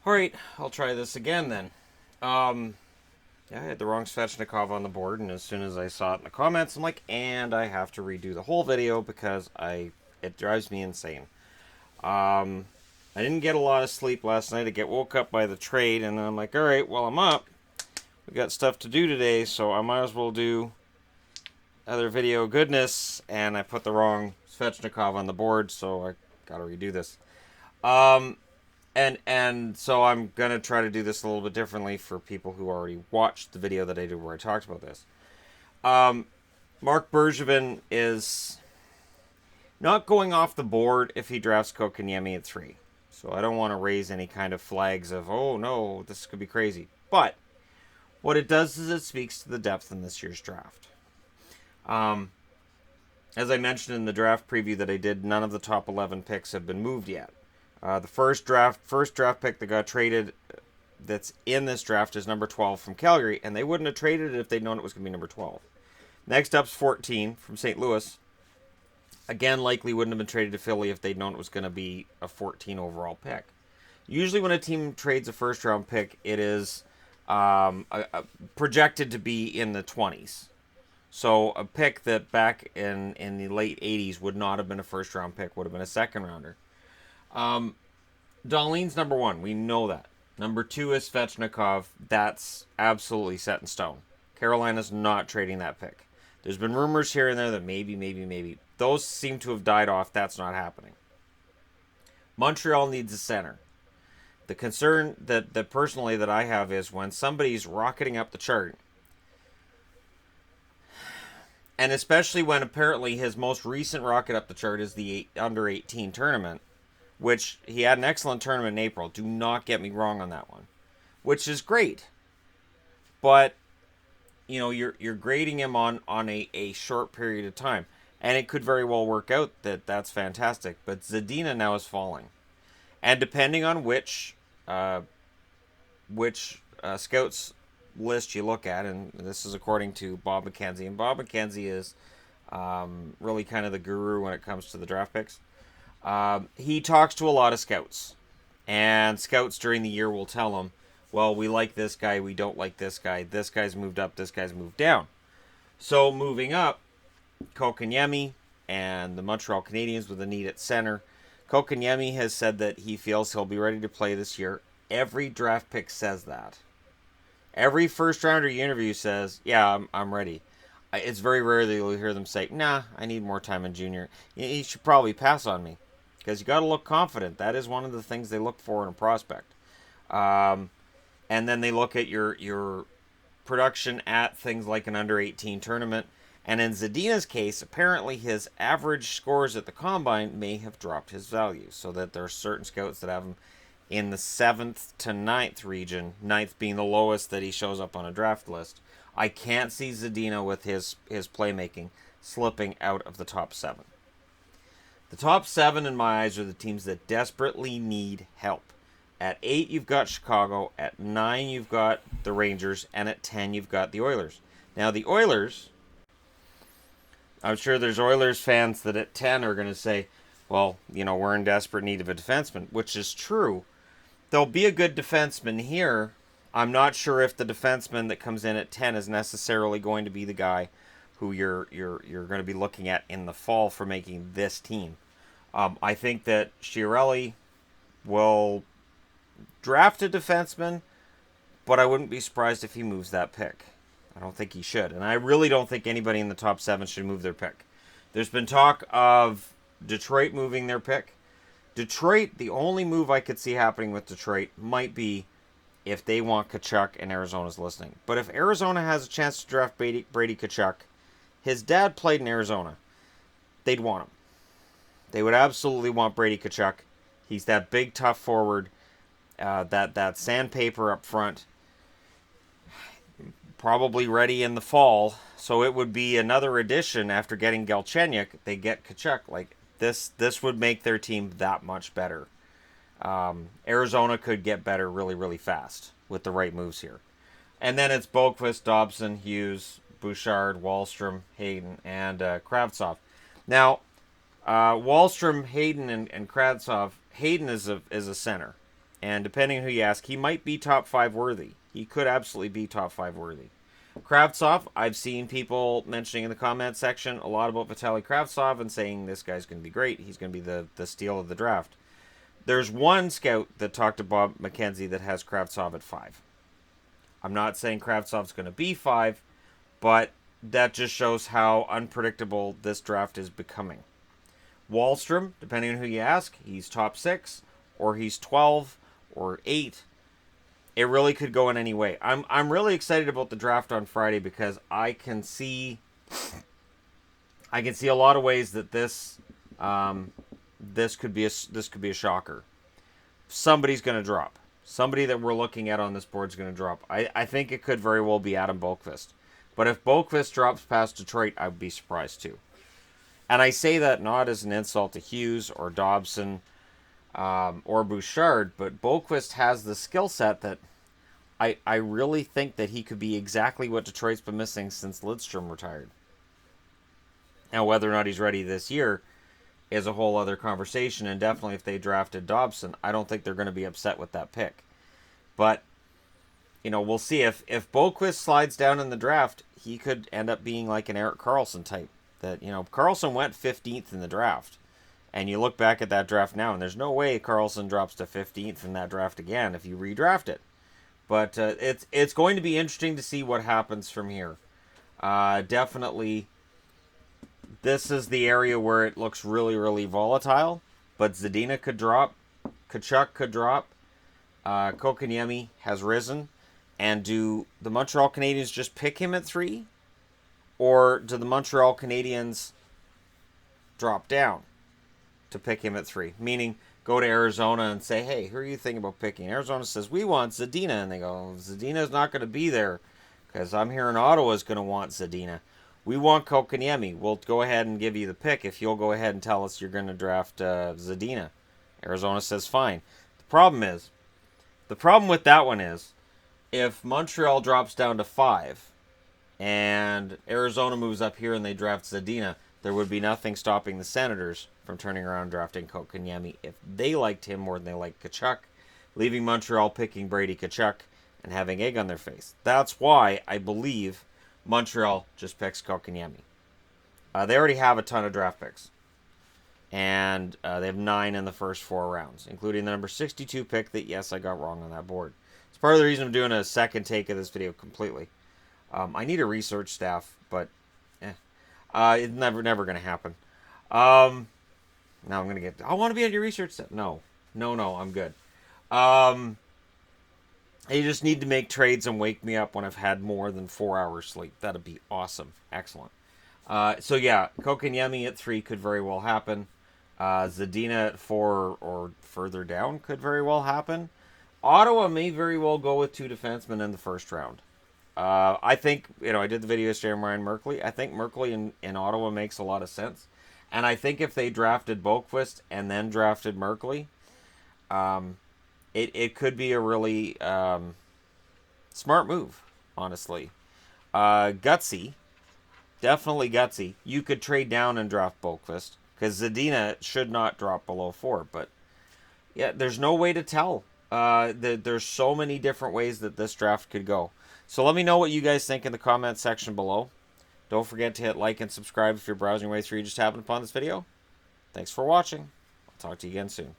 Alright, I'll try this again then. Yeah, I had the wrong Svechnikov on the board, and as soon as I saw it in the comments, I'm like, and I have to redo the whole video because it drives me insane. I didn't get a lot of sleep last night. I get woke up by the trade, and I'm like, alright, well, I'm up. We got stuff to do today, so I might as well do other video goodness, and I put the wrong Svechnikov on the board, so I gotta redo this. And so I'm gonna try to do this a little bit differently for people who already watched the video that I did where I talked about this. Mark Bergevin is not going off the board if he drafts Kotkaniemi at 3. So I don't want to raise any kind of flags of, oh no, this could be crazy. But what it does is it speaks to the depth in this year's draft. As I mentioned in the draft preview that I did, none of the top 11 picks have been moved yet. The first draft pick that got traded that's in this draft is number 12 from Calgary, and they wouldn't have traded it if they'd known it was going to be number 12. Next up's 14 from St. Louis. Again, likely wouldn't have been traded to Philly if they'd known it was going to be a 14 overall pick. Usually when a team trades a first-round pick, it is projected to be in the 20s. So a pick that back in the late 80s would not have been a first-round pick, would have been a second-rounder. Dahlin's number 1. We know that. Number 2 is Svechnikov. That's absolutely set in stone. Carolina's not trading that pick. There's been rumors here and there that maybe. Those seem to have died off. That's not happening. Montreal needs a center. The concern that personally that I have is when somebody's rocketing up the chart, and especially when apparently his most recent rocket up the chart is the under 18 tournament, which he had an excellent tournament in April. Do not get me wrong on that one, which is great. But you know, you're grading him on a short period of time, and it could very well work out that's fantastic. But Zadina now is falling, and depending on which scouts list you look at, and this is according to Bob McKenzie, and Bob McKenzie is really kind of the guru when it comes to the draft picks. He talks to a lot of scouts, and scouts during the year will tell him, well, we like this guy, we don't like this guy's moved up, this guy's moved down. So moving up, Kotkaniemi and the Montreal Canadiens with a need at center. Kotkaniemi has said that he feels he'll be ready to play this year. Every draft pick says that. Every first rounder you interview says, yeah, I'm ready. It's very rare that you'll hear them say, nah, I need more time in junior. You should probably pass on me. Because you got to look confident. That is one of the things they look for in a prospect. And then they look at your production at things like an under 18 tournament. And in Zadina's case, apparently his average scores at the combine may have dropped his value. So that there are certain scouts that have him in the 7th to 9th region, 9th being the lowest that he shows up on a draft list. I can't see Zadina with his playmaking slipping out of the top 7. The top 7 in my eyes are the teams that desperately need help. At 8, you've got Chicago. At 9, you've got the Rangers. And at 10, you've got the Oilers. Now, the Oilers, I'm sure there's Oilers fans that at 10 are going to say, well, you know, we're in desperate need of a defenseman, which is true. There'll be a good defenseman here. I'm not sure if the defenseman that comes in at 10 is necessarily going to be the guy who you're going to be looking at in the fall for making this team. I think that Chiarelli will draft a defenseman, but I wouldn't be surprised if he moves that pick. I don't think he should, and I really don't think anybody in the top 7 should move their pick. There's been talk of Detroit moving their pick. Detroit, the only move I could see happening with Detroit might be if they want Tkachuk and Arizona's listening. But if Arizona has a chance to draft Brady Tkachuk, his dad played in Arizona, they'd want him. They would absolutely want Brady Tkachuk. He's that big, tough forward, that sandpaper up front, probably ready in the fall. So it would be another addition after getting Galchenyuk. They get Tkachuk. Like this would make their team that much better. Arizona could get better really, really fast with the right moves here. And then it's Boqvist, Dobson, Hughes, Bouchard, Wahlstrom, Hayden, and Kravtsov. Now, Wahlstrom, Hayden, and Kravtsov. Hayden is a center. And depending on who you ask, he might be top 5 worthy. He could absolutely be top 5 worthy. Kravtsov, I've seen people mentioning in the comment section a lot about Vitaly Kravtsov and saying this guy's going to be great. He's going to be the steal of the draft. There's one scout that talked to Bob McKenzie that has Kravtsov at 5. I'm not saying Kravtsov's going to be 5, but that just shows how unpredictable this draft is becoming. Wahlstrom, depending on who you ask, he's top 6, or he's 12, or 8. It really could go in any way. I'm really excited about the draft on Friday because I can see a lot of ways that this could be a shocker. Somebody's going to drop. Somebody that we're looking at on this board is going to drop. I think it could very well be Adam Boqvist. But if Boqvist drops past Detroit, I would be surprised too. And I say that not as an insult to Hughes or Dobson or Bouchard, but Boqvist has the skill set that I really think that he could be exactly what Detroit's been missing since Lidstrom retired. Now, whether or not he's ready this year is a whole other conversation, and definitely if they drafted Dobson, I don't think they're going to be upset with that pick. But, we'll see. If Boqvist slides down in the draft, he could end up being like an Erik Karlsson type. That, Karlsson went 15th in the draft. And you look back at that draft now, and there's no way Karlsson drops to 15th in that draft again if you redraft it. But it's going to be interesting to see what happens from here. Definitely, this is the area where it looks really, really volatile. But Zadina could drop. Tkachuk could drop. Kotkaniemi has risen. And do the Montreal Canadiens just pick him at 3? Or do the Montreal Canadiens drop down to pick him at 3? Meaning, go to Arizona and say, hey, who are you thinking about picking? Arizona says, we want Zadina. And they go, Zadina's not going to be there because I'm hearing Ottawa's going to want Zadina. We want Kotkaniemi. We'll go ahead and give you the pick if you'll go ahead and tell us you're going to draft Zadina. Arizona says, fine. The problem with that one is, if Montreal drops down to 5 and Arizona moves up here and they draft Zadina, there would be nothing stopping the Senators from turning around and drafting Kotkaniemi if they liked him more than they liked Tkachuk, leaving Montreal picking Brady Tkachuk and having egg on their face. That's why I believe Montreal just picks Kotkaniemi. They already have a ton of draft picks. And they have 9 in the first 4 rounds, including the number 62 pick that, yes, I got wrong on that board. It's part of the reason I'm doing a second take of this video completely. I need a research staff, but it's never going to happen. Now I'm going to get... I want to be on your research staff. No, I'm good. You just need to make trades and wake me up when I've had more than 4 hours sleep. That'd be awesome. Excellent. So yeah, Kotkaniemi at 3 could very well happen. Zadina at 4 or further down could very well happen. Ottawa may very well go with 2 defensemen in the first round. I think, I did the video yesterday on Ryan Merkley. I think Merkley in Ottawa makes a lot of sense. And I think if they drafted Boqvist and then drafted Merkley, it could be a really smart move, honestly. Gutsy. Definitely gutsy. You could trade down and draft Boqvist, because Zadina should not drop below 4. But, yeah, there's no way to tell. There's so many different ways that this draft could go. So let me know what you guys think in the comment section below. Don't forget to hit like and subscribe if you're browsing your way through you just happened upon this video. Thanks for watching. I'll talk to you again soon.